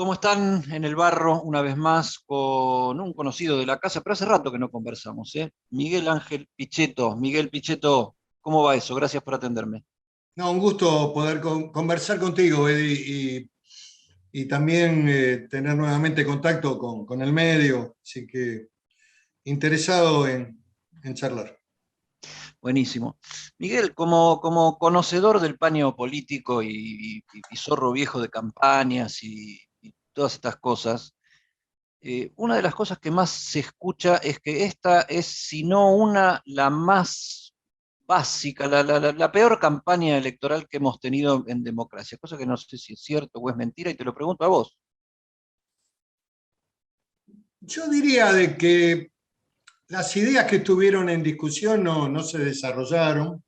¿Cómo están en el barro una vez más con un conocido de la casa? Pero hace rato que no conversamos, ¿eh? Miguel Ángel Pichetto. Miguel Pichetto, ¿cómo va eso? Gracias por atenderme. No, un gusto poder conversar contigo, Eddie, y también tener nuevamente contacto con el medio, así que interesado en charlar. Buenísimo. Miguel, como conocedor del paño político y zorro viejo de campañas y todas estas cosas, una de las cosas que más se escucha es que esta es, si no una, la más básica, la peor campaña electoral que hemos tenido en democracia, cosa que no sé si es cierto o es mentira, y te lo pregunto a vos. Yo diría de que las ideas que estuvieron en discusión no se desarrollaron.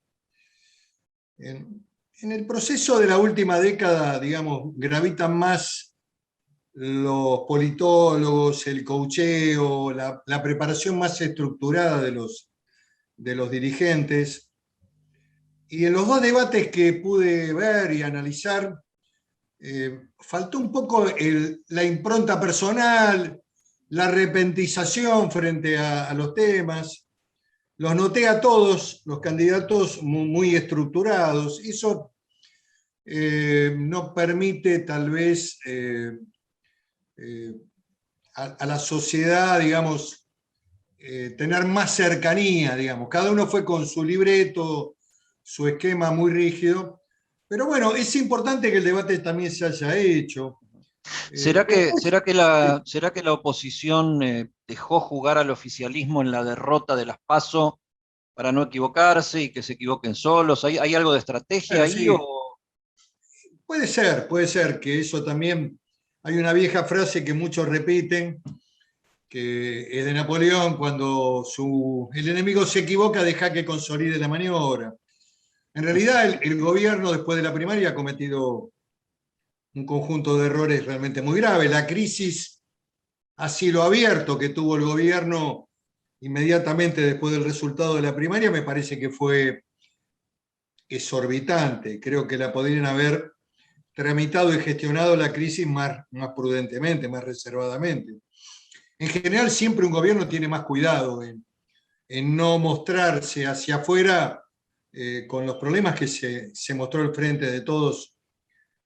En el proceso de la última década, digamos, gravitan más los politólogos, el coacheo, la preparación más estructurada de los dirigentes. Y en los dos debates que pude ver y analizar, faltó un poco la impronta personal, la repentización frente a los temas. Los noté a todos, los candidatos muy estructurados. Eso no permite tal vez eh, a la sociedad, digamos, tener más cercanía, digamos. Cada uno fue con su libreto, su esquema muy rígido. Pero bueno, es importante que el debate también se haya hecho. ¿Será que, Después, será que la, será que la oposición dejó jugar al oficialismo en la derrota de las PASO para no equivocarse y que se equivoquen solos? ¿Hay algo de estrategia bueno, ahí sí, o...? puede ser que eso también, hay una vieja frase que muchos repiten, que es de Napoleón, cuando el enemigo se equivoca, deja que consolide la maniobra. En realidad, el gobierno después de la primaria ha cometido un conjunto de errores realmente muy graves. La crisis a cielo abierto que tuvo el gobierno inmediatamente después del resultado de la primaria me parece que fue exorbitante. Creo que la podrían haber tramitado y gestionado la crisis más prudentemente, más reservadamente. En general, siempre un gobierno tiene más cuidado en no mostrarse hacia afuera con los problemas que se mostró al frente de todos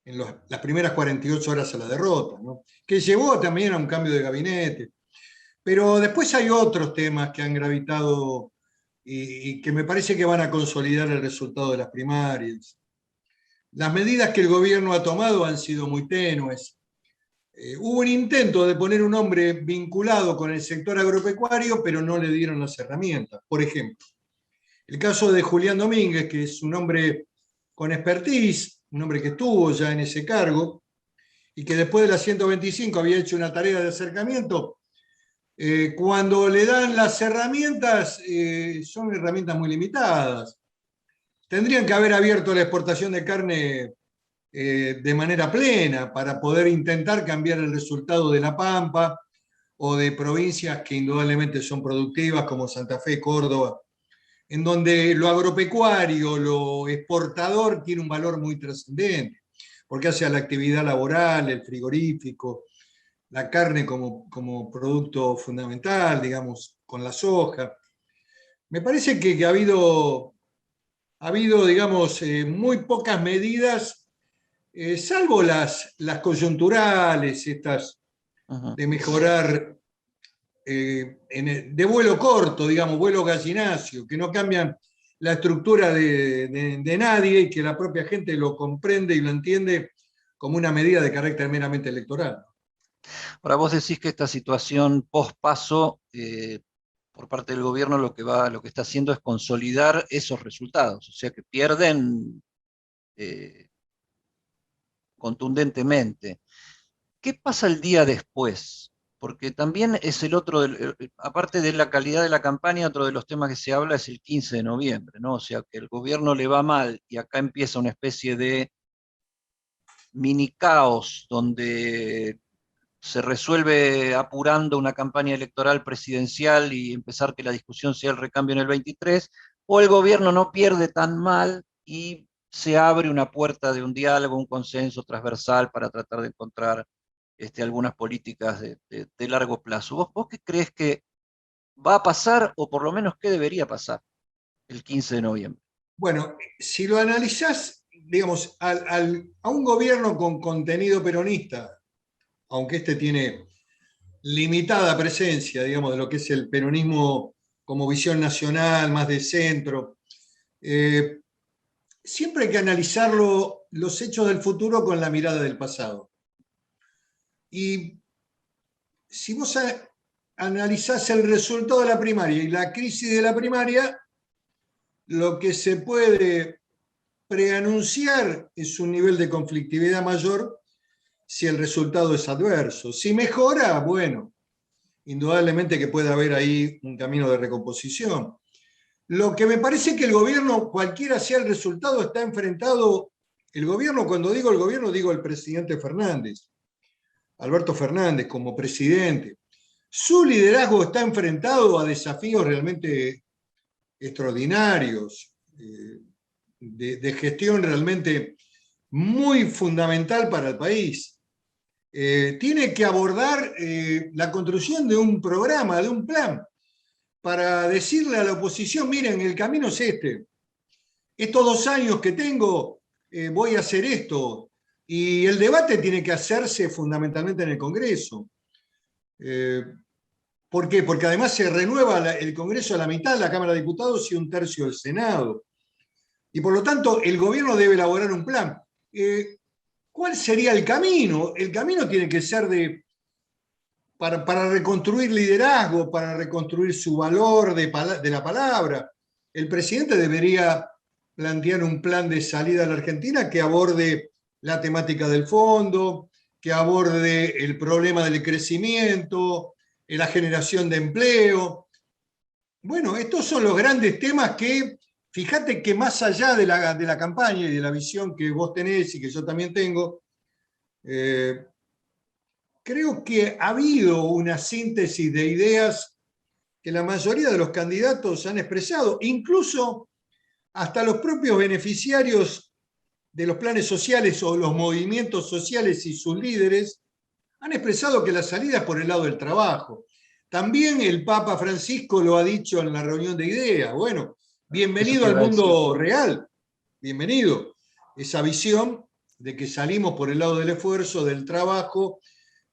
en las primeras 48 horas a la derrota, ¿no? Que llevó también a un cambio de gabinete. Pero después hay otros temas que han gravitado y que me parece que van a consolidar el resultado de las primarias. Las medidas que el gobierno ha tomado han sido muy tenues. Hubo un intento de poner un hombre vinculado con el sector agropecuario, pero no le dieron las herramientas. Por ejemplo, el caso de Julián Domínguez, que es un hombre con expertise, un hombre que estuvo ya en ese cargo y que después de la 125 había hecho una tarea de acercamiento. Cuando le dan las herramientas, son herramientas muy limitadas. Tendrían que haber abierto la exportación de carne de manera plena para poder intentar cambiar el resultado de La Pampa o de provincias que indudablemente son productivas como Santa Fe, Córdoba, en donde lo agropecuario, lo exportador tiene un valor muy trascendente, porque hace a la actividad laboral, el frigorífico, la carne como producto fundamental, digamos, con la soja. Me parece que ha habido digamos, muy pocas medidas, salvo las coyunturales, estas Ujú. de mejorar de vuelo corto, digamos, vuelo gallinacio, que no cambian la estructura de nadie y que la propia gente lo comprende y lo entiende como una medida de carácter meramente electoral. Ahora vos decís que esta situación post-paso, por parte del gobierno, lo que está haciendo es consolidar esos resultados, o sea que pierden eh, contundentemente. ¿Qué pasa el día después? Porque también es el otro, aparte de la calidad de la campaña, otro de los temas que se habla es el 15 de noviembre, ¿no? O sea, que el gobierno le va mal y acá empieza una especie de mini caos donde se resuelve apurando una campaña electoral presidencial y empezar que la discusión sea el recambio en el 23, o el gobierno no pierde tan mal y se abre una puerta de un diálogo, un consenso transversal para tratar de encontrar algunas políticas de largo plazo. ¿Vos qué crees que va a pasar, o por lo menos qué debería pasar el 15 de noviembre? Bueno, si lo analizás, digamos, a un gobierno con contenido peronista, aunque este tiene limitada presencia, digamos, de lo que es el peronismo como visión nacional, más de centro, eh, siempre hay que analizarlo, los hechos del futuro con la mirada del pasado. Y si vos analizás el resultado de la primaria y la crisis de la primaria, lo que se puede preanunciar es un nivel de conflictividad mayor si el resultado es adverso. Si mejora, bueno, indudablemente que puede haber ahí un camino de recomposición. Lo que me parece que el gobierno, cualquiera sea el resultado, está enfrentado, el gobierno, cuando digo el gobierno, digo el presidente Fernández, Alberto Fernández como presidente. Su liderazgo está enfrentado a desafíos realmente extraordinarios, de gestión realmente muy fundamental para el país. Tiene que abordar la construcción de un programa, de un plan, para decirle a la oposición, miren, el camino es este. Estos 2 años que tengo, voy a hacer esto. Y el debate tiene que hacerse fundamentalmente en el Congreso. ¿Por qué? Porque además se renueva el Congreso a la mitad, la Cámara de Diputados, y 1/3 del Senado. Y por lo tanto, el gobierno debe elaborar un plan. ¿Cuál sería el camino? El camino tiene que ser para reconstruir liderazgo, para reconstruir su valor de la palabra. El presidente debería plantear un plan de salida a la Argentina que aborde la temática del fondo, que aborde el problema del crecimiento, la generación de empleo. Bueno, estos son los grandes temas que, fíjate que más allá de la campaña y de la visión que vos tenés y que yo también tengo, creo que ha habido una síntesis de ideas que la mayoría de los candidatos han expresado, incluso hasta los propios beneficiarios de los planes sociales o los movimientos sociales y sus líderes han expresado que la salida es por el lado del trabajo. También el Papa Francisco lo ha dicho en la reunión de ideas. Bueno, Eso bienvenido te al iba a decir. mundo real, bienvenido. Esa visión de que salimos por el lado del esfuerzo, del trabajo,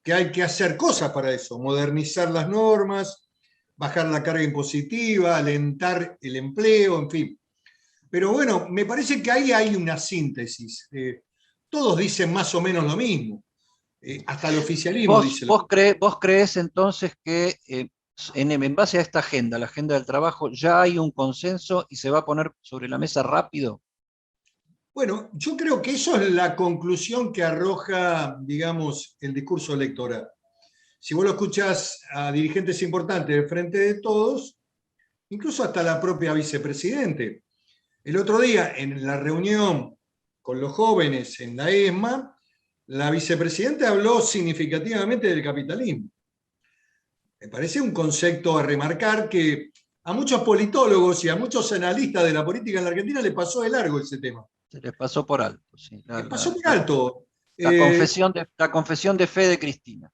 que hay que hacer cosas para eso, modernizar las normas, bajar la carga impositiva, alentar el empleo, en fin. Pero bueno, me parece que ahí hay una síntesis. Todos dicen más o menos lo mismo. Hasta el oficialismo dice lo mismo. Vos crees entonces que en base a esta agenda, la agenda del trabajo, ya hay un consenso y se va a poner sobre la mesa rápido? Bueno, yo creo que eso es la conclusión que arroja, digamos, el discurso electoral. Si vos lo escuchás a dirigentes importantes del Frente de Todos, incluso hasta la propia vicepresidente. El otro día, en la reunión con los jóvenes en la ESMA, la vicepresidenta habló significativamente del capitalismo. Me parece un concepto a remarcar que a muchos politólogos y a muchos analistas de la política en la Argentina le pasó de largo ese tema. Se les pasó por alto, sí. Pasó por alto. La confesión de fe de Cristina.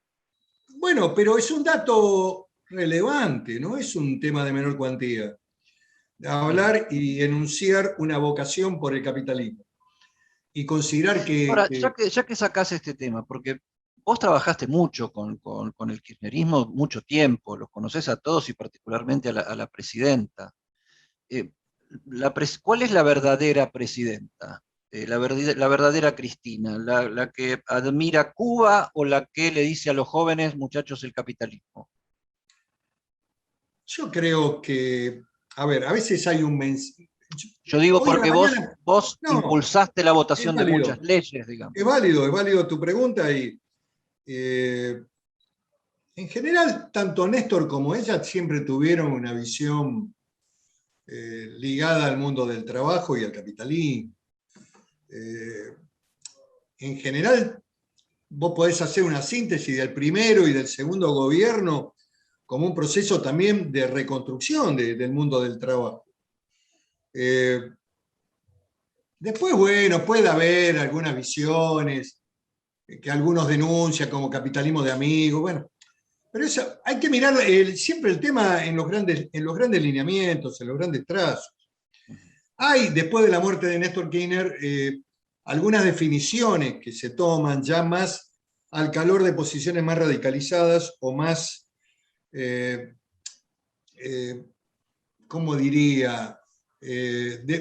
Bueno, pero es un dato relevante, no es un tema de menor cuantía. Bien. Hablar y enunciar una vocación por el capitalismo. Y considerar Ahora, que ya que sacás este tema, porque vos trabajaste mucho con el kirchnerismo, mucho tiempo, los conocés a todos y particularmente a la presidenta. Eh, ¿Cuál es la verdadera presidenta? La verdadera Cristina, la que admira Cuba o la que le dice a los jóvenes, muchachos, el capitalismo. yo creo que, a ver, a veces hay un mensaje. Yo digo Hoy a la porque mañana, vos no, impulsaste la es votación de muchas válido, leyes, digamos. es válido tu pregunta y eh, en general, tanto Néstor como ella siempre tuvieron una visión ligada al mundo del trabajo y al capitalismo. Eh, en general, vos podés hacer una síntesis del primero y del segundo gobierno como un proceso también de reconstrucción del mundo del trabajo. Después, bueno, puede haber algunas visiones que algunos denuncian como capitalismo de amigos, bueno, pero eso, hay que mirar siempre el tema en los grandes lineamientos, en los grandes trazos. Hay, después de la muerte de Néstor Kirchner, algunas definiciones que se toman ya más al calor de posiciones más radicalizadas o más, ¿cómo diría?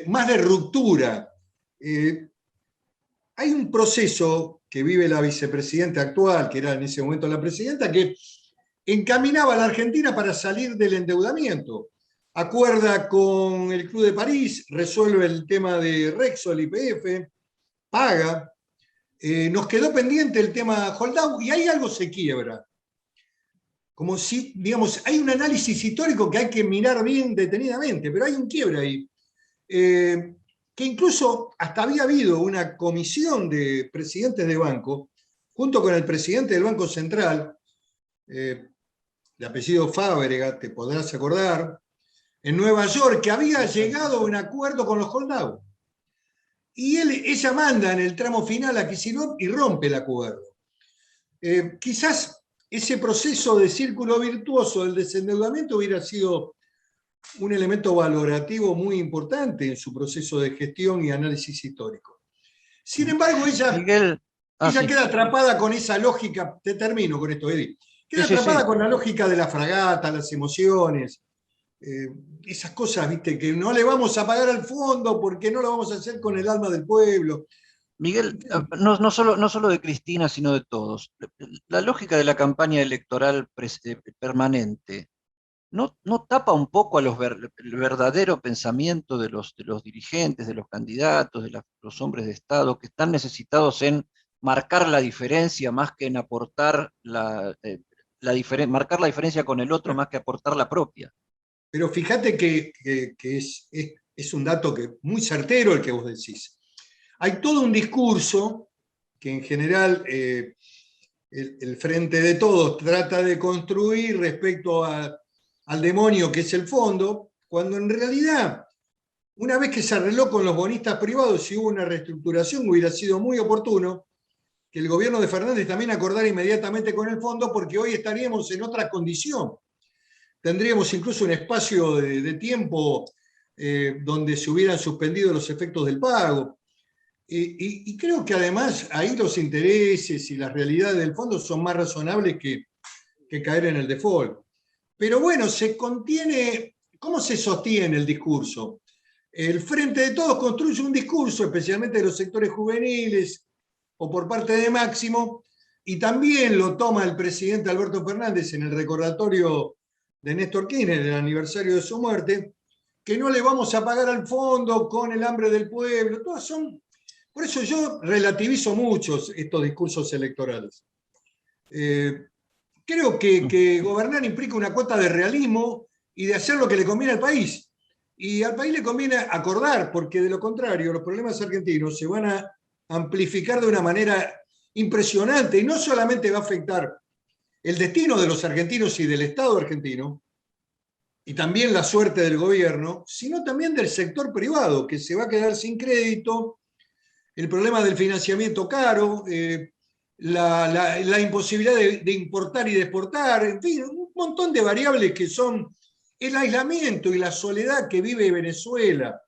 Más de ruptura. Hay un proceso que vive la vicepresidenta actual, que era en ese momento la presidenta, que encaminaba a la Argentina para salir del endeudamiento. Acuerda con el Club de París, resuelve el tema de Rexol, YPF, paga. Nos quedó pendiente el tema Holdau y ahí algo se quiebra. Como si, digamos, hay un análisis histórico que hay que mirar bien detenidamente, pero hay un quiebre ahí. Que incluso hasta había habido una comisión de presidentes de banco, junto con el presidente del Banco Central, de apellido Fábrega, te podrás acordar, en Nueva York, que había llegado a un acuerdo con los Holdau. Y ella manda en el tramo final a Kicillof y rompe el acuerdo. Quizás ese proceso de círculo virtuoso del desendeudamiento hubiera sido un elemento valorativo muy importante en su proceso de gestión y análisis histórico. Sin embargo, Miguel, ella sí. queda atrapada con esa lógica, te termino con esto, Eddie, queda atrapada con la lógica de la fragata, las emociones, esas cosas, viste, que no le vamos a pagar al fondo porque no lo vamos a hacer con el alma del pueblo. Miguel, no solo de Cristina, sino de todos. La lógica de la campaña electoral permanente no tapa un poco a el verdadero pensamiento de los dirigentes, de los candidatos, de los hombres de Estado, que están necesitados en marcar la diferencia más que en aportar marcar la diferencia con el otro más que aportar la propia. Pero fíjate que es un dato muy certero el que vos decís. Hay todo un discurso que en general el Frente de Todos trata de construir respecto al demonio que es el fondo, cuando en realidad, una vez que se arregló con los bonistas privados y hubo una reestructuración, hubiera sido muy oportuno que el gobierno de Fernández también acordara inmediatamente con el fondo, porque hoy estaríamos en otra condición. Tendríamos incluso un espacio de tiempo donde se hubieran suspendido los efectos del pago. Y creo que además ahí los intereses y las realidades del fondo son más razonables que caer en el default. Pero bueno, se contiene, ¿cómo se sostiene el discurso? El Frente de Todos construye un discurso, especialmente de los sectores juveniles o por parte de Máximo, y también lo toma el presidente Alberto Fernández en el recordatorio de Néstor Kirchner, en el aniversario de su muerte, que no le vamos a pagar al fondo con el hambre del pueblo. Todas son. Por eso yo relativizo mucho estos discursos electorales. Creo que gobernar implica una cuota de realismo y de hacer lo que le conviene al país. Y al país le conviene acordar, porque de lo contrario los problemas argentinos se van a amplificar de una manera impresionante y no solamente va a afectar el destino de los argentinos y del Estado argentino, y también la suerte del gobierno, sino también del sector privado, que se va a quedar sin crédito, el problema del financiamiento caro, la imposibilidad de importar y de exportar, en fin, un montón de variables que son el aislamiento y la soledad que vive Venezuela,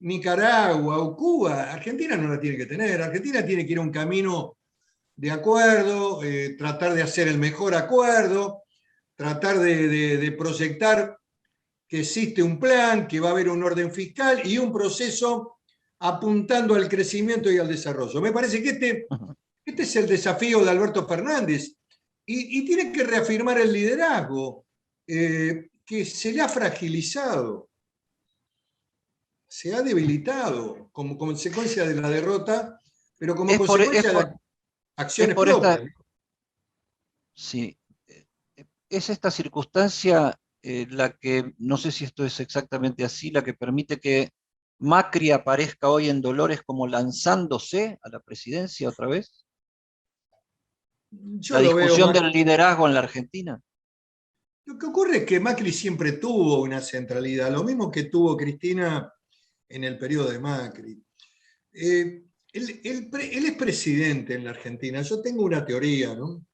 Nicaragua o Cuba. Argentina no la tiene que tener. Argentina tiene que ir a un camino de acuerdo, tratar de hacer el mejor acuerdo, tratar de proyectar que existe un plan, que va a haber un orden fiscal y un proceso apuntando al crecimiento y al desarrollo. Me parece que este es el desafío de Alberto Fernández y tiene que reafirmar el liderazgo que se le ha fragilizado, se ha debilitado como consecuencia de la derrota, pero como consecuencia de acciones propias. Sí, es esta circunstancia la que, no sé si esto es exactamente así, la que permite que Macri aparezca hoy en Dolores como lanzándose a la presidencia otra vez. Yo La lo veo discusión más. del liderazgo en la Argentina. Lo que ocurre es que Macri siempre tuvo una centralidad, lo mismo que tuvo Cristina en el periodo de Macri. Él es presidente en la Argentina. Yo tengo una teoría, ¿no?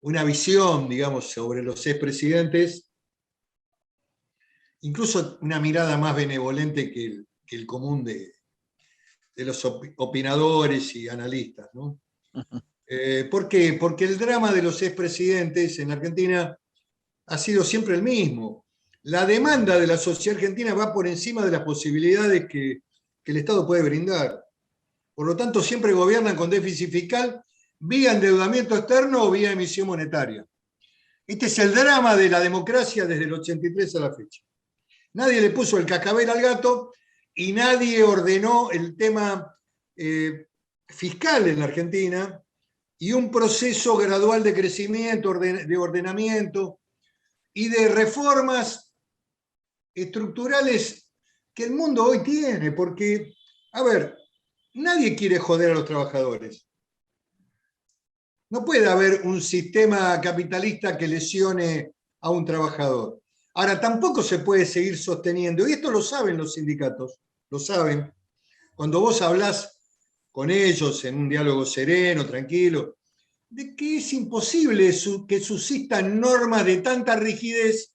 Una visión, digamos, sobre los expresidentes, incluso una mirada más benevolente que el común de los opinadores y analistas, ¿no? ¿Por qué? Porque el drama de los expresidentes en Argentina ha sido siempre el mismo. La demanda de la sociedad argentina va por encima de las posibilidades que el Estado puede brindar. Por lo tanto, siempre gobiernan con déficit fiscal, vía endeudamiento externo o vía emisión monetaria. Este es el drama de la democracia desde el 83 a la fecha. Nadie le puso el cascabel al gato y nadie ordenó el tema fiscal en la Argentina y un proceso gradual de crecimiento, de ordenamiento y de reformas estructurales que el mundo hoy tiene, porque, a ver, nadie quiere joder a los trabajadores. No puede haber un sistema capitalista que lesione a un trabajador. Ahora, tampoco se puede seguir sosteniendo, y esto lo saben los sindicatos, lo saben. Cuando vos hablás con ellos en un diálogo sereno, tranquilo, de que es imposible que subsistan normas de tanta rigidez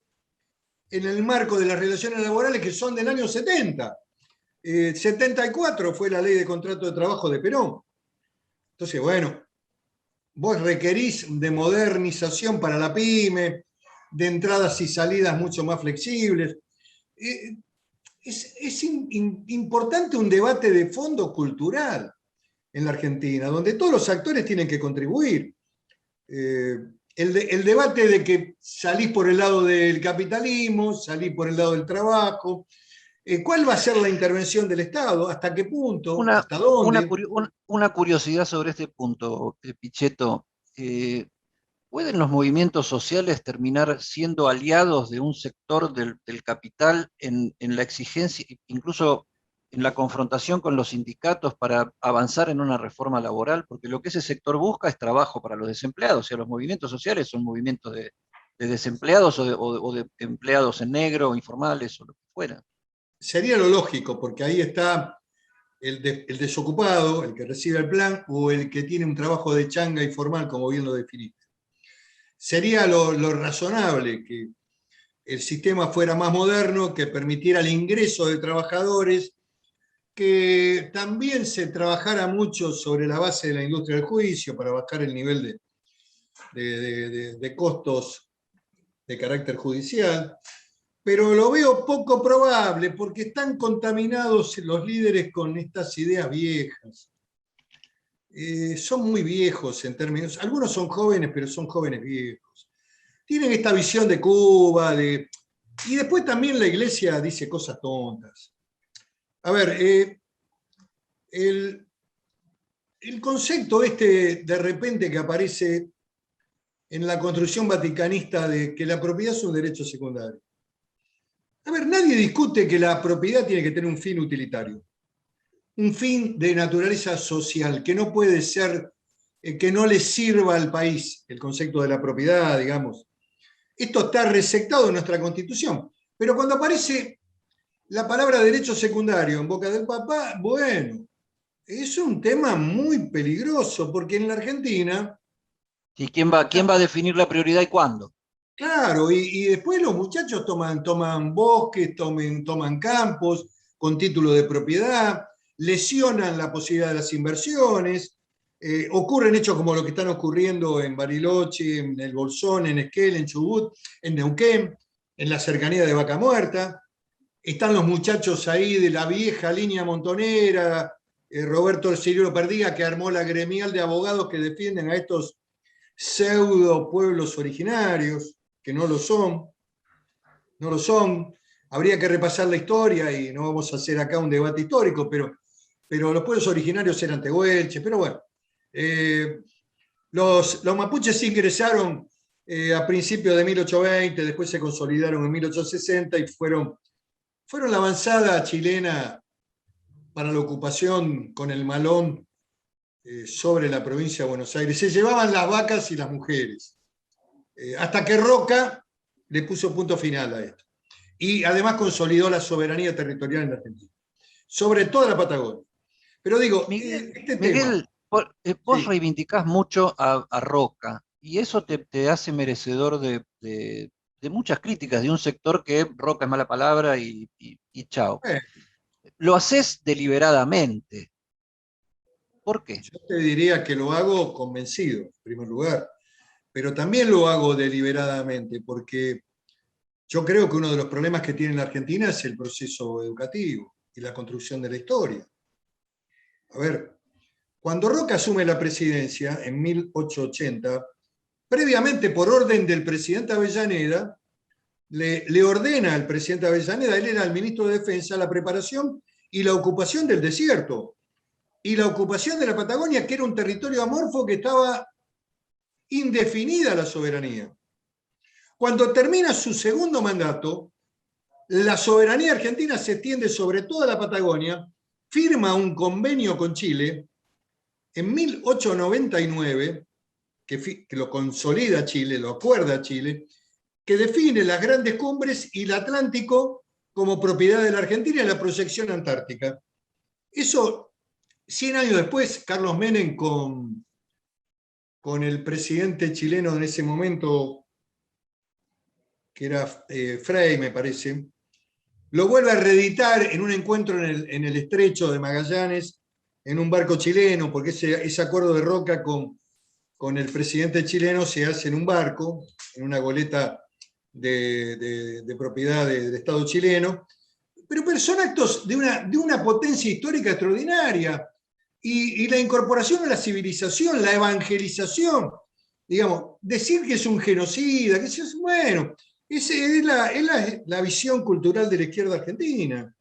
en el marco de las relaciones laborales que son del año 70. 74 fue la ley de contrato de trabajo de Perón. Entonces, bueno, vos requerís de modernización para la pyme, de entradas y salidas mucho más flexibles. Es importante un debate de fondo cultural en la Argentina, donde todos los actores tienen que contribuir. El debate de que salís por el lado del capitalismo, salís por el lado del trabajo, ¿cuál va a ser la intervención del Estado? ¿Hasta qué punto? Una, ¿Hasta dónde? una curiosidad sobre este punto, Pichetto. ¿Pueden los movimientos sociales terminar siendo aliados de un sector del capital en la exigencia, incluso en la confrontación con los sindicatos para avanzar en una reforma laboral? Porque lo que ese sector busca es trabajo para los desempleados. O sea, los movimientos sociales son movimientos de desempleados o de empleados en negro, informales o lo que fuera. Sería lo lógico, porque ahí está el desocupado, el que recibe el plan, o el que tiene un trabajo de changa informal, como bien lo definiste. Sería lo razonable que el sistema fuera más moderno, que permitiera el ingreso de trabajadores, que también se trabajara mucho sobre la base de la industria del juicio para bajar el nivel de costos de carácter judicial, pero lo veo poco probable porque están contaminados los líderes con estas ideas viejas. Son muy viejos en términos, algunos son jóvenes, pero son jóvenes viejos. Tienen esta visión de Cuba, y después también la iglesia dice cosas tontas. A ver, el concepto este de repente que aparece en la construcción vaticanista de que la propiedad es un derecho secundario. A ver, nadie discute que la propiedad tiene que tener un fin utilitario, un fin de naturaleza social, que no puede ser, que no le sirva al país, el concepto de la propiedad, digamos. Esto está resectado en nuestra Constitución. Pero cuando aparece la palabra derecho secundario en boca del Papa, bueno, es un tema muy peligroso, porque en la Argentina... ¿Y quién va a definir la prioridad y cuándo? Claro, y después los muchachos toman bosques, toman campos con título de propiedad, lesionan la posibilidad de las inversiones, ocurren hechos como lo que están ocurriendo en Bariloche, en El Bolsón, en Esquel, en Chubut, en Neuquén, en la cercanía de Vaca Muerta. Están los muchachos ahí de la vieja línea montonera, Roberto Cirilo Perdiga, que armó la gremial de abogados que defienden a estos pseudo pueblos originarios, que no lo son, no lo son. Habría que repasar la historia y no vamos a hacer acá un debate histórico, pero los pueblos originarios eran tehuelches, pero bueno. Los mapuches ingresaron a principios de 1820, después se consolidaron en 1860 y fueron la avanzada chilena para la ocupación con el malón sobre la provincia de Buenos Aires. Se llevaban las vacas y las mujeres. Hasta que Roca le puso punto final a esto. Y además consolidó la soberanía territorial en la Argentina, sobre toda la Patagonia. Pero digo, Miguel, este tema, Miguel, vos sí, reivindicás mucho a Roca y eso te hace merecedor de muchas críticas de un sector que Roca es mala palabra y chao. eh, Lo haces deliberadamente. ¿Por qué? yo te diría que lo hago convencido, en primer lugar, pero también lo hago deliberadamente, porque yo creo que uno de los problemas que tiene la Argentina es el proceso educativo y la construcción de la historia. A ver, cuando Roca asume la presidencia en 1880, previamente por orden del presidente Avellaneda, le ordena al presidente Avellaneda, él era el ministro de Defensa, la preparación y la ocupación del desierto y la ocupación de la Patagonia, que era un territorio amorfo que estaba indefinida la soberanía. Cuando termina su segundo mandato, la soberanía argentina se extiende sobre toda la Patagonia, firma un convenio con Chile en 1899, que lo consolida Chile, lo acuerda Chile, que define las grandes cumbres y el Atlántico como propiedad de la Argentina y la proyección antártica. Eso, 100 años después, Carlos Menem con el presidente chileno en ese momento, que era Frei, me parece, lo vuelve a reeditar en un encuentro en el estrecho de Magallanes, en un barco chileno, porque ese acuerdo de Roca con el presidente chileno se hace en un barco, en una goleta de propiedad del Estado chileno, pero son actos de una potencia histórica extraordinaria. Y la incorporación a la civilización, la evangelización, digamos, decir que es un genocida, que es bueno, es la visión cultural de la izquierda argentina.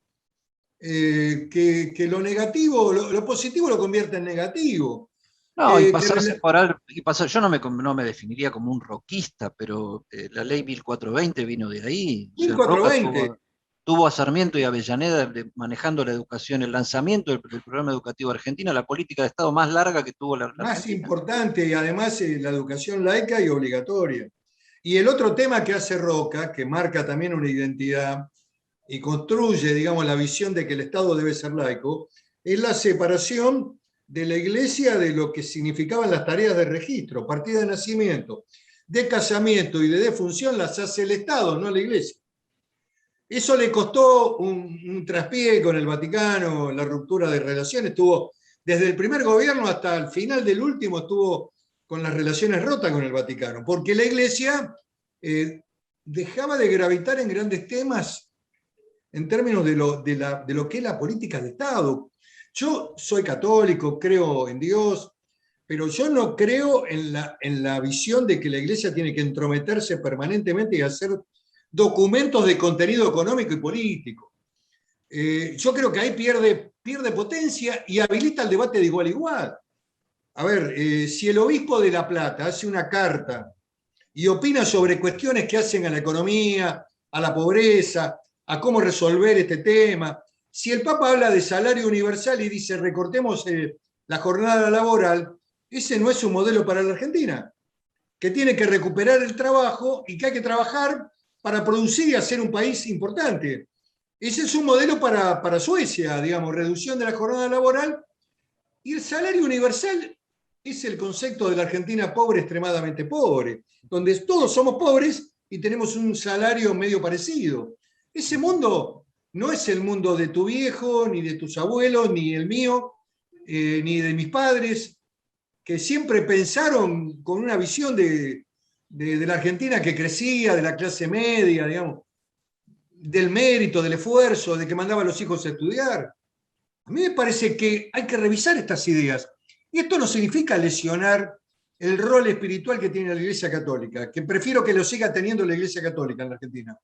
Que lo negativo, lo positivo lo convierte en negativo. No, y Que pasar a separar, yo no me definiría como un roquista, pero la ley 1420 vino de ahí. O sea, Roca 1420, tuvo a Sarmiento y a Avellaneda manejando la educación, el lanzamiento del programa educativo argentino, la política de Estado más larga que tuvo la más Argentina. importante, y además la educación laica y obligatoria. Y el otro tema que hace Roca, que marca también una identidad y construye, digamos, la visión de que el Estado debe ser laico, es la separación de la iglesia de lo que significaban las tareas de registro, partida de nacimiento, de casamiento y de defunción las hace el Estado, no la iglesia. Eso le costó un traspié con el Vaticano, la ruptura de relaciones, tuvo desde el primer gobierno hasta el final del último, estuvo con las relaciones rotas con el Vaticano, porque la iglesia eh, dejaba de gravitar en grandes temas en términos de lo que es la política de Estado. Yo soy católico, creo en Dios, pero yo no creo en la visión de que la iglesia tiene que entrometerse permanentemente y hacer documentos de contenido económico y político. Yo creo que ahí pierde potencia y habilita el debate de igual a igual. A ver, si el obispo de La Plata hace una carta y opina sobre cuestiones que hacen a la economía, a la pobreza, a cómo resolver este tema. Si el Papa habla de salario universal y dice recortemos la jornada laboral, ese no es un modelo para la Argentina, que tiene que recuperar el trabajo y que hay que trabajar para producir y hacer un país importante. Ese es un modelo para Suecia, digamos, reducción de la jornada laboral. Y el salario universal es el concepto de la Argentina pobre, extremadamente pobre, donde todos somos pobres y tenemos un salario medio parecido. Ese mundo no es el mundo de tu viejo, ni de tus abuelos, ni el mío, ni de mis padres, que siempre pensaron con una visión de la Argentina que crecía, de la clase media, digamos, del mérito, del esfuerzo, de que mandaba a los hijos a estudiar. A mí me parece que hay que revisar estas ideas. Y esto no significa lesionar el rol espiritual que tiene la Iglesia Católica, que prefiero que lo siga teniendo la Iglesia Católica en la Argentina,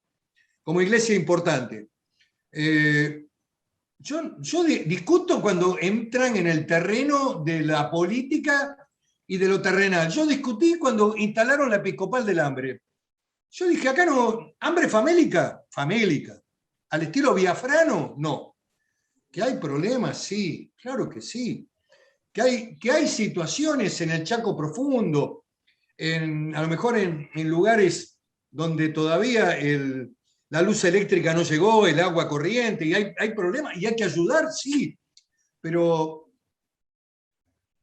como iglesia importante. Eh, yo discuto cuando entran en el terreno de la política y de lo terrenal. Yo discutí cuando instalaron la episcopal del hambre. Yo dije, acá no, hambre famélica, famélica. Al estilo biafrano, no. Que hay problemas, sí, claro que sí. Que hay situaciones en el Chaco profundo, a lo mejor en lugares donde todavía la luz eléctrica no llegó, el agua corriente, y hay problemas, y hay que ayudar, sí, pero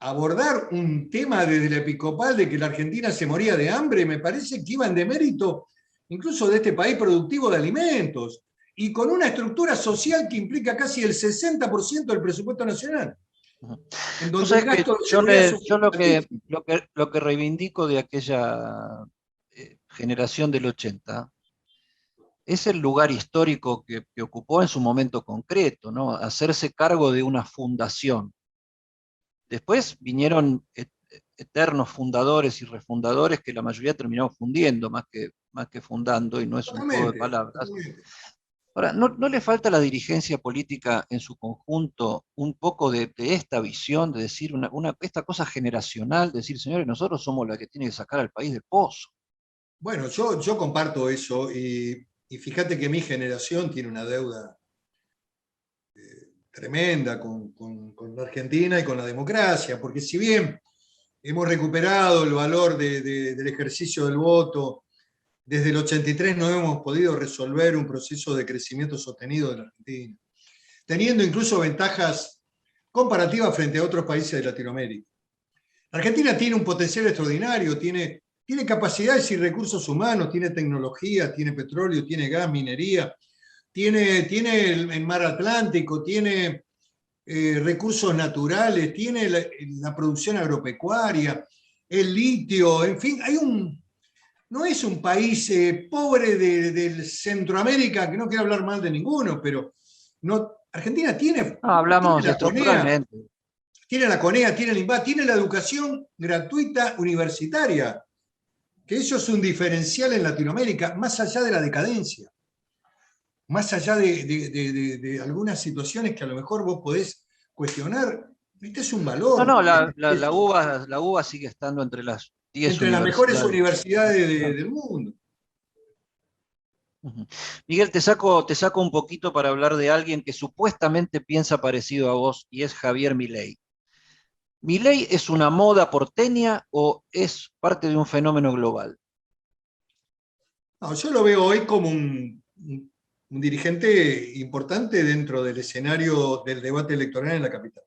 abordar un tema desde la episcopal de que la Argentina se moría de hambre, me parece que iba en demérito incluso de este país productivo de alimentos y con una estructura social que implica casi el 60% del presupuesto nacional, en Vos donde el sabés que gasto de seguridad social yo es altísimo. lo que reivindico de aquella generación del 80 es el lugar histórico que ocupó en su momento concreto, ¿no? Hacerse cargo de una fundación. Después vinieron eternos fundadores y refundadores que la mayoría terminaron fundiendo más que fundando, y no es un juego de Totalmente, palabras. totalmente. Ahora, ¿no le falta a la dirigencia política en su conjunto un poco de esta visión, de decir esta cosa generacional, de decir, señores, nosotros somos la que tiene que sacar al país del pozo? Bueno, yo comparto eso y fíjate que mi generación tiene una deuda tremenda con la Argentina y con la democracia, porque si bien hemos recuperado el valor del ejercicio del voto, desde el 83 no hemos podido resolver un proceso de crecimiento sostenido de la Argentina, teniendo incluso ventajas comparativas frente a otros países de Latinoamérica. La Argentina tiene un potencial extraordinario, tiene capacidades y recursos humanos, tiene tecnología, tiene petróleo, tiene gas, minería, tiene el mar Atlántico, tiene recursos naturales, tiene la producción agropecuaria, el litio, en fin, no es un país pobre del Centroamérica, que no quiero hablar mal de ninguno, pero no, Argentina No, tiene hablamos la CONEA, estructuralmente. tiene el INBAH, tiene la educación gratuita universitaria, que eso es un diferencial en Latinoamérica, más allá de la decadencia, más allá de algunas situaciones que a lo mejor vos podés cuestionar, este es un No, valor. no, la UBA sigue estando entre las 10 Entre las mejores universidades. universidades Claro. del mundo. Ujú. Miguel, te saco un poquito para hablar de alguien que supuestamente piensa parecido a vos, y es Javier Milei. ¿Milei es una moda porteña o es parte de un fenómeno global? No, yo lo veo hoy como un dirigente importante dentro del escenario del debate electoral en la capital,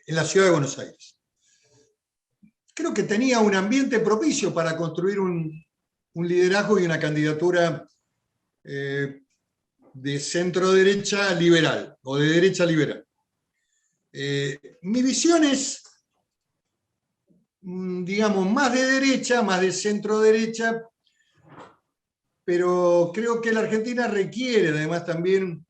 en la ciudad de Buenos Aires. Creo que tenía un ambiente propicio para construir un liderazgo y una candidatura de centro derecha liberal o de derecha liberal. Mi visión es, digamos, más de derecha, más de centro derecha, pero creo que la Argentina requiere además también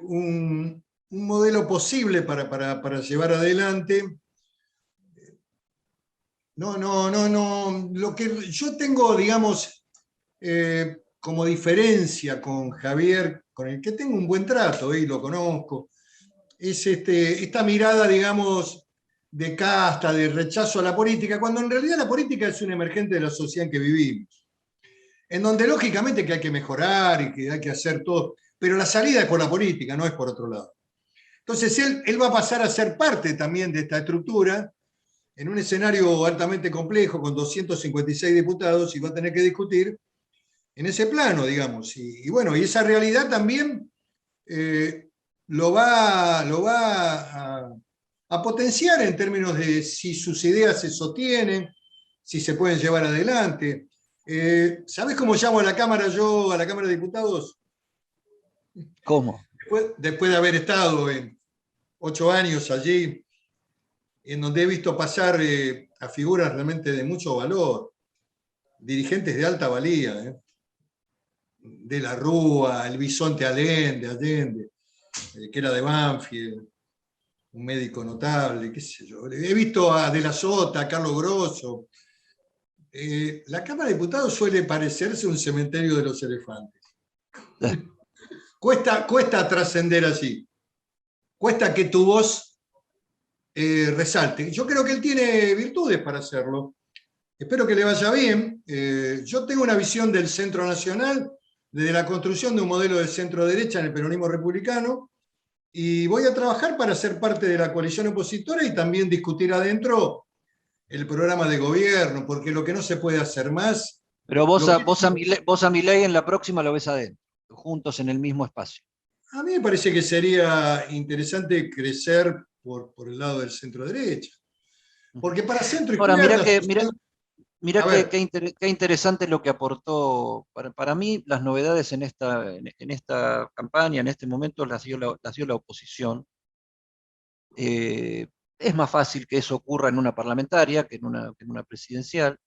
un modelo posible para llevar adelante. No. Lo que yo tengo, digamos, como diferencia con Javier, con el que tengo un buen trato y lo conozco, es esta mirada, digamos, de casta, de rechazo a la política, cuando en realidad la política es un emergente de la sociedad en que vivimos, en donde lógicamente que hay que mejorar y que hay que hacer todo, pero la salida es por la política, no es por otro lado. Entonces él va a pasar a ser parte también de esta estructura en un escenario altamente complejo con 256 diputados y va a tener que discutir en ese plano, digamos. Y bueno, y esa realidad también lo va a potenciar en términos de si sus ideas se sostienen, si se pueden llevar adelante. ¿Sabés cómo llamo a la Cámara yo, a la Cámara de Diputados? ¿Cómo? Después de haber estado en 8 años allí, en donde he visto pasar a figuras realmente de mucho valor, dirigentes de alta valía, de la Rúa, el Bisonte Allende, que era de Banfield, un médico notable, qué sé yo. He visto a De la Sota, a Carlos Grosso. La Cámara de Diputados suele parecerse un cementerio de los elefantes. Cuesta trascender así. Cuesta que tu voz resalte. Yo creo que él tiene virtudes para hacerlo. Espero que le vaya bien. Yo tengo una visión del centro nacional, desde la construcción de un modelo de centro derecha en el peronismo republicano, y voy a trabajar para ser parte de la coalición opositora y también discutir adentro el programa de gobierno, porque lo que no se puede hacer más, Pero lo que vos a Milei en la próxima lo ves adentro, juntos en el mismo espacio. a mí me parece que sería interesante crecer por el lado del centro derecha. Porque para centro Ahora, mira izquierda, que, a ver, qué interesante lo que aportó, para mí las novedades en esta campaña, en este momento, las dio la oposición. Eh, es más fácil que eso ocurra en una parlamentaria que en una presidencial,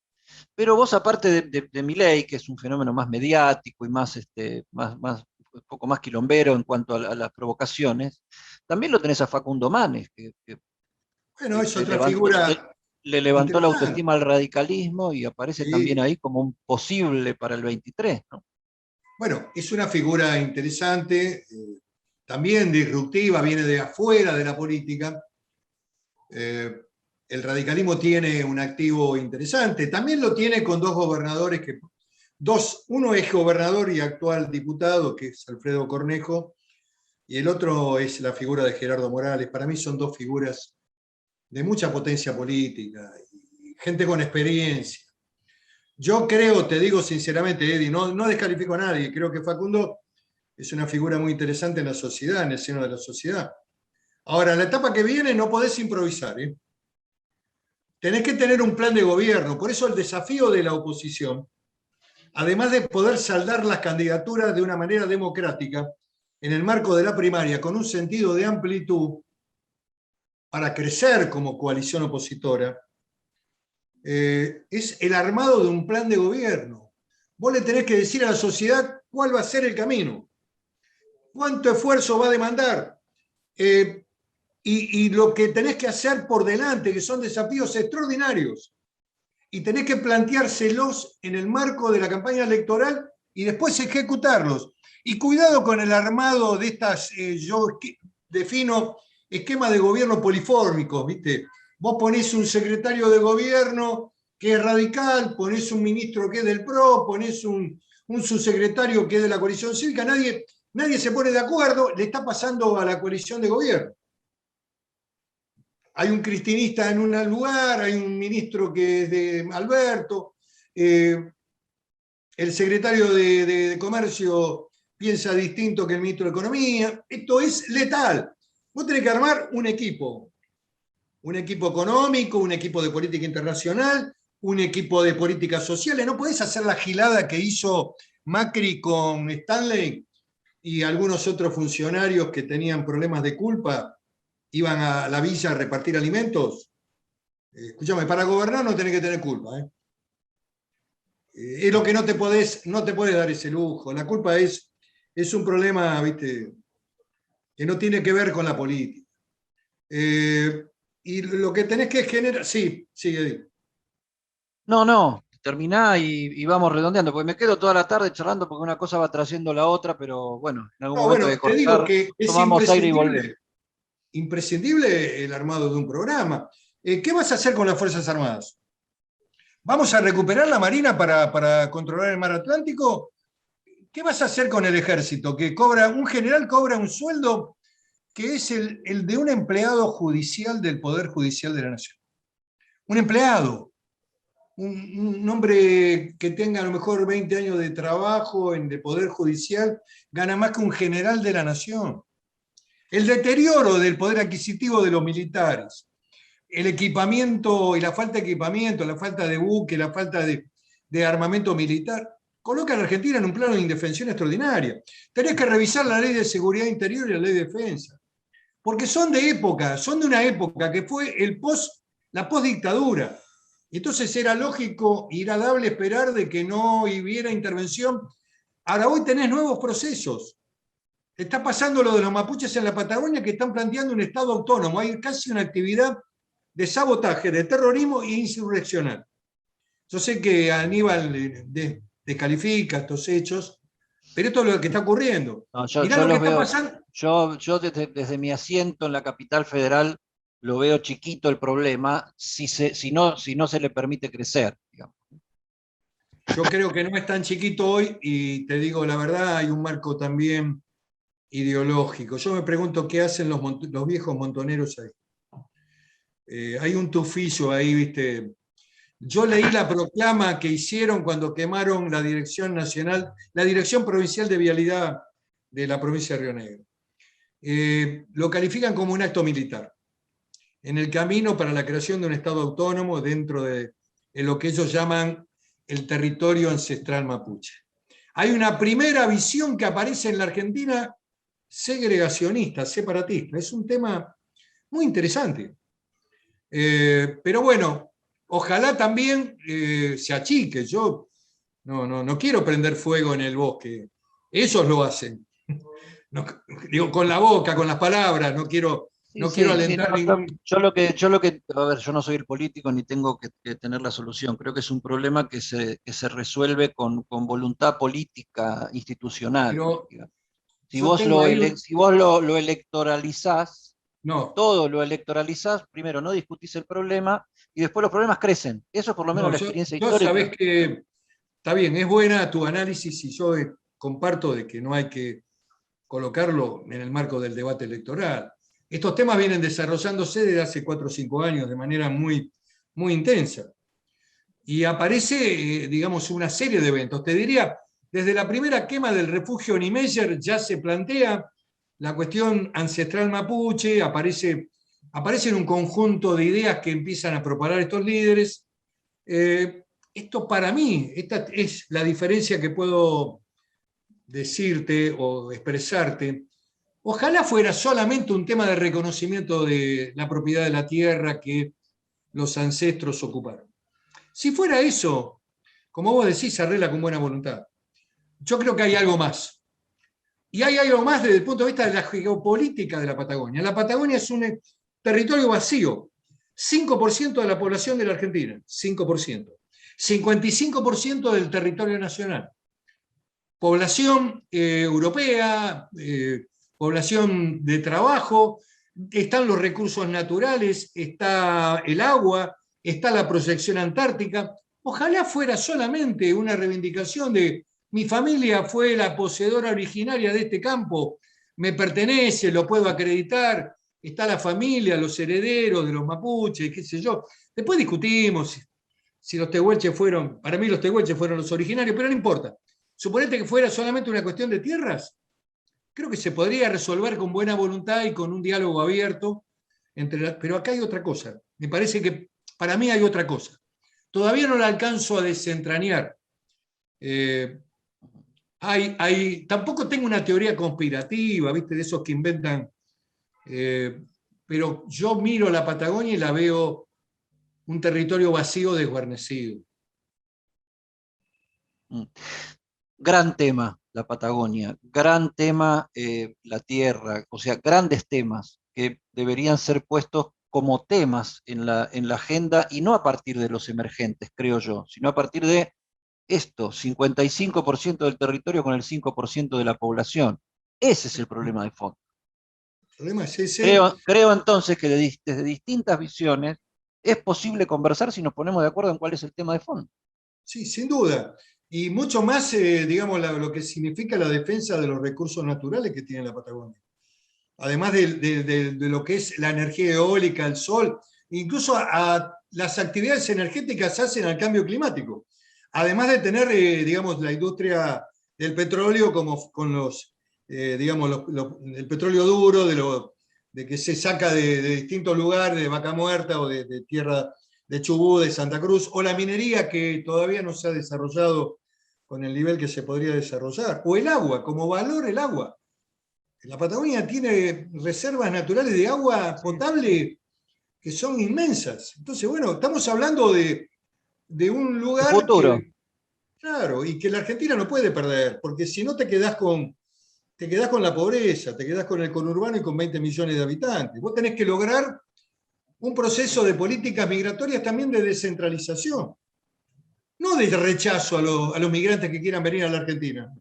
pero vos aparte de Milei, que es un fenómeno más mediático y un poco más quilombero en cuanto a las provocaciones, también lo tenés a Facundo Manes, bueno, que es otra figura le levantó la interesante. autoestima al radicalismo y aparece también Sí. ahí como un posible para el 23, ¿no? Bueno, es una figura interesante, también disruptiva, viene de afuera de la política. Eh, el radicalismo tiene un activo interesante, también lo tiene con dos gobernadores uno es gobernador y actual diputado, que es Alfredo Cornejo, y el otro es la figura de Gerardo Morales. Para mí son dos figuras de mucha potencia política, y gente con experiencia. Yo creo, te digo sinceramente, Eddie, no descalifico a nadie, creo que Facundo es una figura muy interesante en la sociedad, en el seno de la sociedad. Ahora, la etapa que viene no podés improvisar, ¿eh? Tenés que tener un plan de gobierno, por eso el desafío de la oposición, además de poder saldar las candidaturas de una manera democrática, en el marco de la primaria, con un sentido de amplitud para crecer como coalición opositora, es el armado de un plan de gobierno. Vos le tenés que decir a la sociedad cuál va a ser el camino, cuánto esfuerzo va a demandar, y lo que tenés que hacer por delante, que son desafíos extraordinarios, y tenés que planteárselos en el marco de la campaña electoral y después ejecutarlos. Y cuidado con el armado de estas, yo defino esquemas de gobierno polifórmicos, ¿viste? Vos ponés un secretario de gobierno que es radical, ponés un ministro que es del PRO, ponés un subsecretario que es de la coalición cívica, nadie se pone de acuerdo, le está pasando a la coalición de gobierno. Hay un cristinista en un lugar, hay un ministro que es de Alberto, el secretario de Comercio piensa distinto que el ministro de Economía. Esto es letal. Vos tenés que armar un equipo económico, un equipo de política internacional, un equipo de políticas sociales. No podés hacer la gilada que hizo Macri con Stanley y algunos otros funcionarios que tenían problemas de culpa, iban a la villa a repartir alimentos. Escúchame, para gobernar no tenés que tener culpa. Es lo que no te podés dar ese lujo. La culpa es un problema, ¿viste?, que no tiene que ver con la política. Y lo que tenés que generar. Sí, sí, Eddie. No, terminá y vamos redondeando, porque me quedo toda la tarde charlando porque una cosa va trayendo la otra, pero bueno, en algún No, momento hay bueno, que te digo cortar, que es tomamos aire y volvemos. imprescindible el armado de un programa. ¿Qué vas a hacer con las Fuerzas Armadas? ¿Vamos a recuperar la Marina para controlar el mar Atlántico? ¿Qué vas a hacer con el ejército? Que un general cobra un sueldo que es el de un empleado judicial del Poder Judicial de la Nación. Un empleado, un hombre que tenga a lo mejor 20 años de trabajo en el Poder Judicial, gana más que un general de la Nación. El deterioro del poder adquisitivo de los militares, el equipamiento y la falta de equipamiento, la falta de buque, la falta de armamento militar, coloca a la Argentina en un plano de indefensión extraordinaria. Tenés que revisar la ley de seguridad interior y la ley de defensa, porque son de una época que fue la postdictadura. Entonces era lógico y era dable esperar de que no hubiera intervención. Ahora hoy tenés nuevos procesos. Está pasando lo de los mapuches en la Patagonia, que están planteando un Estado autónomo. Hay casi una actividad de sabotaje, de terrorismo e insurreccional. Yo sé que Aníbal descalifica estos hechos, pero esto es lo que está ocurriendo. No, Mirá yo lo que los está veo, pasando. yo desde mi asiento en la capital federal lo veo chiquito el problema si no se le permite crecer, digamos. Yo creo que no es tan chiquito hoy y te digo la verdad, hay un marco también ideológico. Yo me pregunto qué hacen los viejos montoneros ahí. Hay un tufillo ahí, ¿viste? Yo leí la proclama que hicieron cuando quemaron la Dirección Nacional, la Dirección Provincial de Vialidad de la provincia de Río Negro. Lo califican como un acto militar. en el camino para la creación de un Estado autónomo dentro de lo que ellos llaman el territorio ancestral mapuche. Hay una primera visión que aparece en la Argentina segregacionista, separatista. Es un tema muy interesante. Pero bueno, ojalá también se achique. Yo no quiero prender fuego en el bosque. Ellos lo hacen. No, digo, con la boca, con las palabras, Sí, no quiero sí, sí, no, alentar ningún. a ver, yo no soy el político ni tengo que tener la solución. Creo que es un problema que se resuelve con voluntad política institucional, Pero digamos. Si yo vos tengo ahí si vos lo electoralizás, no, todo lo electoralizás, primero no discutís el problema y después los problemas crecen. Eso es por lo menos no, la experiencia yo sabés histórica. que está bien, es buena tu análisis y yo comparto de que no hay que colocarlo en el marco del debate electoral. Estos temas vienen desarrollándose desde hace 4 o 5 años de manera muy intensa. Y aparece, digamos, una serie de eventos. Te diría, desde la primera quema del refugio Niemeyer ya se plantea la cuestión ancestral mapuche, aparecen un conjunto de ideas que empiezan a propagar estos líderes. Esto para mí, esta es la diferencia que puedo decirte o expresarte. Ojalá fuera solamente un tema de reconocimiento de la propiedad de la tierra que los ancestros ocuparon. Si fuera eso, como vos decís, se arregla con buena voluntad. Yo creo que hay algo más. Y hay algo más desde el punto de vista de la geopolítica de la Patagonia. La Patagonia es un territorio vacío. 5% de la población de la Argentina, 5%. 55% del territorio nacional. Población europea, población de trabajo, están los recursos naturales, está el agua, está la proyección antártica. Ojalá fuera solamente una reivindicación de mi familia fue la poseedora originaria de este campo, me pertenece, lo puedo acreditar, está la familia, los herederos de los mapuches, qué sé yo. Después discutimos si los tehuelches fueron, para mí los tehuelches fueron los originarios, pero no importa. Suponete que fuera solamente una cuestión de tierras, creo que se podría resolver con buena voluntad y con un diálogo abierto. Pero acá hay otra cosa. Me parece que para mí hay otra cosa. Todavía no la alcanzo a desentrañar. Eh, tampoco tengo una teoría conspirativa, ¿viste? De esos que inventan. eh, pero yo miro la Patagonia y la veo un territorio vacío, desguarnecido. Mm. Gran tema la Patagonia, gran tema la tierra, o sea, grandes temas que deberían ser puestos como temas en la agenda y no a partir de los emergentes, creo yo, sino a partir de esto, 55% del territorio con el 5% de la población. Ese es el problema de fondo. El problema es ese. Creo entonces que desde distintas visiones es posible conversar si nos ponemos de acuerdo en cuál es el tema de fondo. Sí, sin duda. Y mucho más, digamos, lo que significa la defensa de los recursos naturales que tiene la Patagonia. Además de lo que es la energía eólica, el sol, incluso las actividades energéticas hacen al cambio climático. Además de tener, digamos, la industria del petróleo como con los, digamos, el petróleo duro, de que se saca de distintos lugares, de Vaca Muerta o de tierra de Chubut, de Santa Cruz, o la minería que todavía no se ha desarrollado con el nivel que se podría desarrollar, o el agua, como valor el agua. La Patagonia tiene reservas naturales de agua potable que son inmensas. Entonces, bueno, estamos hablando de un El lugar futuro. que, claro, y que la Argentina no puede perder, porque si no te quedás con la pobreza, te quedás con el conurbano y con 20 millones de habitantes. Vos tenés que lograr un proceso de políticas migratorias también de descentralización, no de rechazo a los migrantes que quieran venir a la Argentina.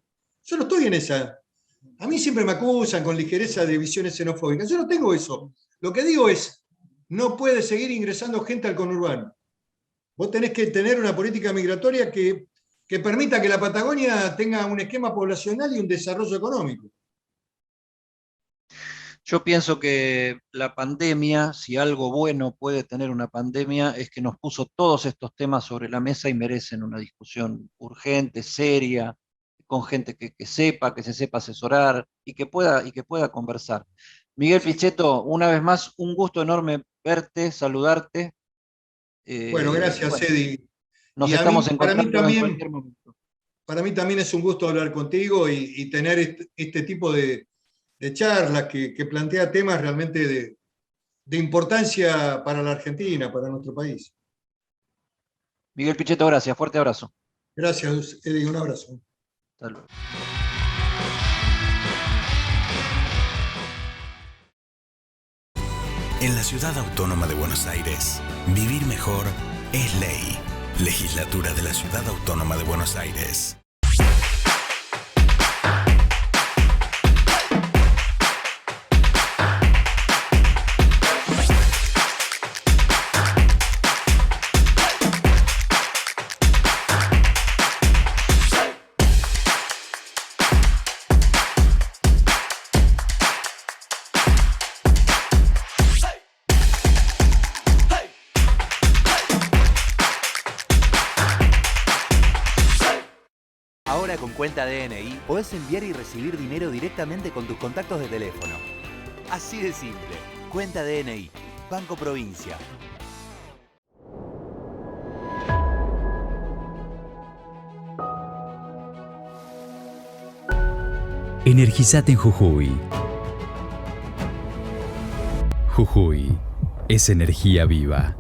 Yo no estoy en esa. A mí siempre me acusan con ligereza de visiones xenofóbicas. Yo no tengo eso. Lo que digo es, no puede seguir ingresando gente al conurbano. Vos tenés que tener una política migratoria que permita que la Patagonia tenga un esquema poblacional y un desarrollo económico. Yo pienso que la pandemia, si algo bueno puede tener una pandemia, es que nos puso todos estos temas sobre la mesa y merecen una discusión urgente, seria, con gente que se sepa asesorar y que pueda conversar. Miguel Sí, Pichetto, una vez más, un gusto enorme verte, saludarte. Bueno, gracias, Bueno, Edi. nos Y a estamos mí, encontrando en cualquier momento. para mí también es un gusto hablar contigo y tener este tipo de charlas que plantea temas realmente de importancia para la Argentina, para nuestro país. Miguel Pichetto, gracias. Fuerte abrazo. Gracias, Edi. Un abrazo. Hasta luego. En la Ciudad Autónoma de Buenos Aires, vivir mejor es ley. Legislatura de la Ciudad Autónoma de Buenos Aires. Ahora con cuenta DNI podés enviar y recibir dinero directamente con tus contactos de teléfono. Así de simple. Cuenta DNI. Banco Provincia. Energizate en Jujuy. Jujuy es energía viva.